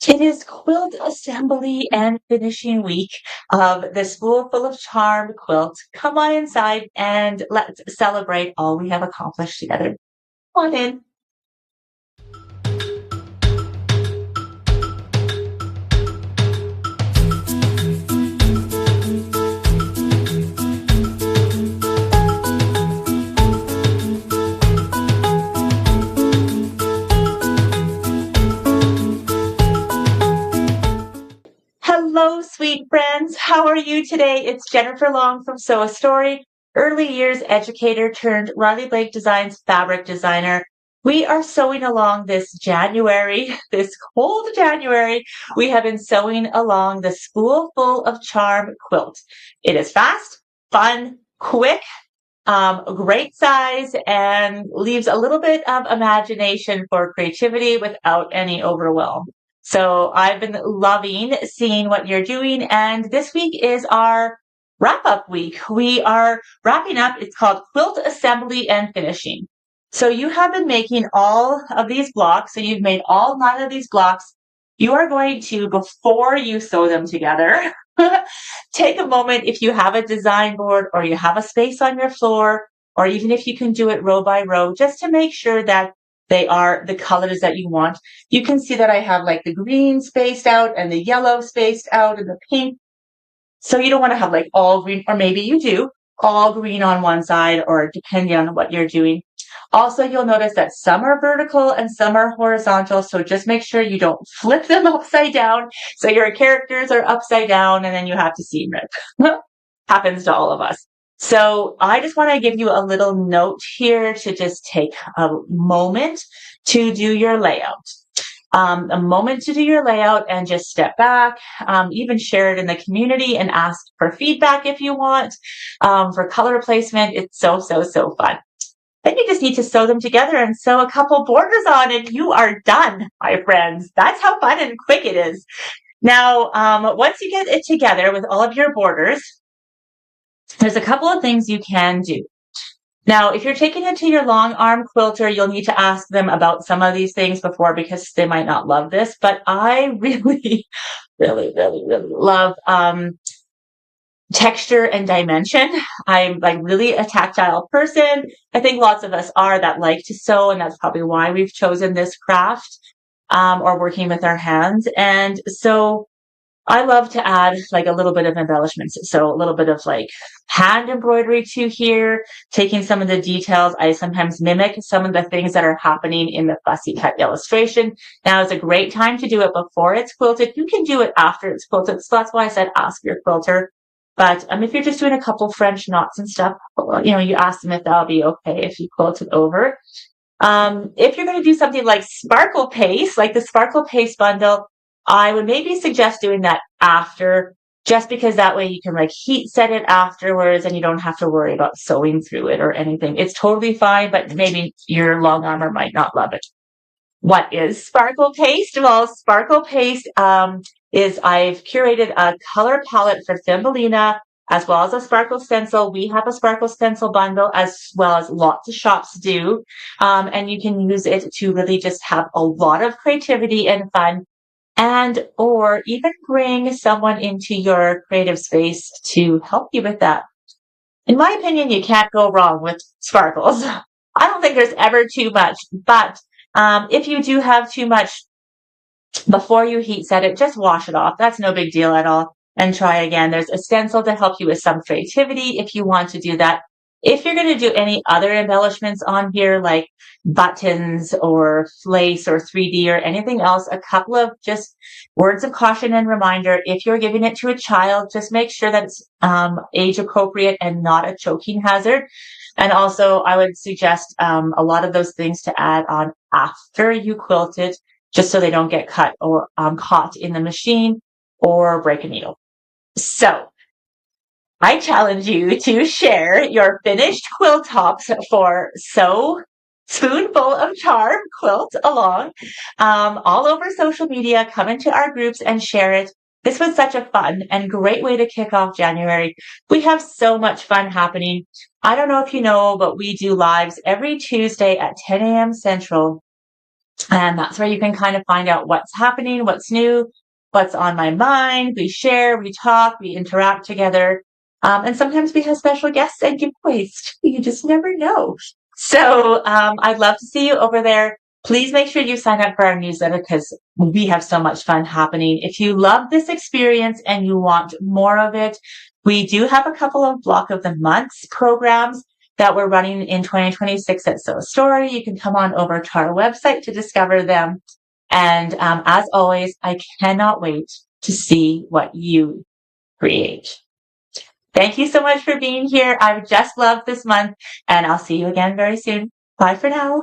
It is quilt assembly and finishing week of the Spoolful of Charm Quilt. Come on inside and let's celebrate all we have accomplished together. Come on in. Hello, sweet friends. How are you today? It's Jennifer Long from Sew a Story, early years educator turned Riley Blake Designs fabric designer. We are sewing along this January, this cold January. We have been sewing along the Spoolful of Charm quilt. It is fast, fun, quick, great size, and leaves a little bit of imagination for creativity without any overwhelm. So I've been loving seeing what you're doing. And this week is our wrap up week. We are wrapping up. It's called Quilt Assembly and Finishing. So you have been making all of these blocks. So you've made all 9 of these blocks. You are going to, before you sew them together, take a moment if you have a design board or you have a space on your floor, or even if you can do it row by row, just to make sure that they are the colors that you want. You can see that I have like the green spaced out and the yellow spaced out and the pink. So you don't want to have like all green, or maybe you do, all green on one side, or depending on what you're doing. Also, you'll notice that some are vertical and some are horizontal. So just make sure you don't flip them upside down. So your characters are upside down and then you have to seam rip. Happens to all of us. So I just want to give you a little note here to just take a moment to do your layout. A moment to do your layout and just step back, even share it in the community and ask for feedback if you want, for color placement. It's so fun. Then you just need to sew them together and sew a couple borders on and you are done, my friends. That's how fun and quick it is. Now, once you get it together with all of your borders, there's a couple of things you can do. Now, if you're taking it to your long arm quilter, you'll need to ask them about some of these things before because they might not love this, but I really love, texture and dimension. I'm like really a tactile person. I think lots of us are that like to sew, and that's probably why we've chosen this craft, or working with our hands. And so I love to add like a little bit of embellishments. So a little bit of like hand embroidery to here, taking some of the details. I sometimes mimic some of the things that are happening in the fussy cut illustration. Now is a great time to do it before it's quilted. You can do it after it's quilted. So that's why I said ask your quilter. But if you're just doing a couple French knots and stuff, you ask them if that'll be okay if you quilt it over. If you're going to do something like sparkle paste, like the sparkle paste bundle, I would maybe suggest doing that after, just because that way you can like heat set it afterwards and you don't have to worry about sewing through it or anything. It's totally fine, but maybe your long armor might not love it. What is sparkle paste? Well, sparkle paste is I've curated a color palette for Thimbelina as well as a sparkle stencil. We have a sparkle stencil bundle as well as lots of shops do. And you can use it to really just have a lot of creativity and fun, and or even bring someone into your creative space to help you with that. In my opinion, you can't go wrong with sparkles. I don't think there's ever too much, but if you do have too much before you heat set it, just wash it off. That's no big deal at all. And try again. There's a stencil to help you with some creativity if you want to do that. If you're going to do any other embellishments on here, like buttons or lace or 3D or anything else, a couple of just words of caution and reminder. If you're giving it to a child, just make sure that it's age appropriate and not a choking hazard. And also, I would suggest a lot of those things to add on after you quilt it, just so they don't get cut or caught in the machine or break a needle. So I challenge you to share your finished quilt tops for Sew Spoolful of Charm Quilt along all over social media. Come into our groups and share it. This was such a fun and great way to kick off January. We have so much fun happening. I don't know if you know, but we do lives every Tuesday at 10 a.m. Central And that's where you can kind of find out what's happening, what's new, what's on my mind. We share, we talk, we interact together. And sometimes we have special guests and giveaways. You just never know. So I'd love to see you over there. Please make sure you sign up for our newsletter because we have so much fun happening. If you love this experience and you want more of it, we do have a couple of Block of the Months programs that we're running in 2026 at Sew Story. You can come on over to our website to discover them. And as always, I cannot wait to see what you create. Thank you so much for being here. I've just loved this month, and I'll see you again very soon. Bye for now.